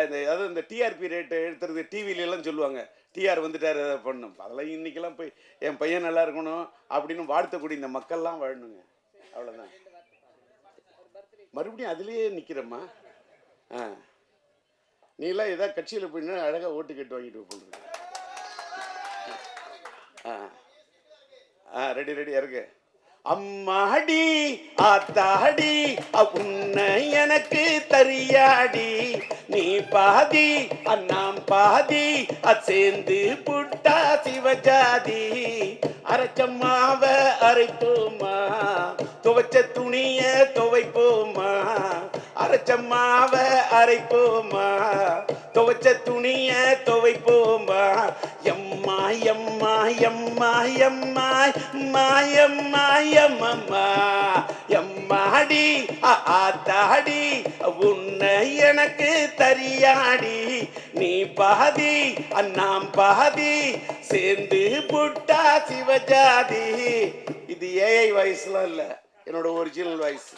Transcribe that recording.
அதாவது இந்த TRP rate எடுத்துறது டிவிலெல்லாம் சொல்லுவாங்க, டிஆர் வந்துட்டார் அதை பண்ணும். அதெல்லாம் இன்னைக்கெல்லாம் போய் என் பையன் நல்லா இருக்கணும் அப்படின்னு வாழ்த்தக்கூடிய இந்த மக்கள்லாம் வாழணுங்க. அவ்வளோதான். மறுபடியும் அதுலேயே நிற்கிறம்மா. நீலாம் ஏதாவது கட்சியில் போயின்னா அழகாக ஓட்டு கேட்டு வாங்கிட்டு போடுறது. ரெடியா இருக்கு. அம்மாடி ஆத்தாடி உன்னை எனக்கு தரியாடி, நீ பாதி அண்ணாம் பாதி சேர்ந்து புட்டா சிவஜாதி. அரைச்சம்மாவ அரைப்போமா, துவைச்ச துணிய துவைப்போமா. அரைச்சம்மாவ அரைப்போமா, துவைச்ச துணிய துவைப்போமா. எம்மா எம்மா எம்மா எம்மா மாயம்மா எம்மம்மா எம்மாடி ஆத்தாடி உன்னை எனக்கு தரியாடி, நீ பாதி அண்ணாம் பாதி சேர்ந்து புட்டா சிவஜாதி. இது ஏஐ வாய்ஸ்லாம் இல்லை, என்னோட ஒரிஜினல் வாய்ஸ்.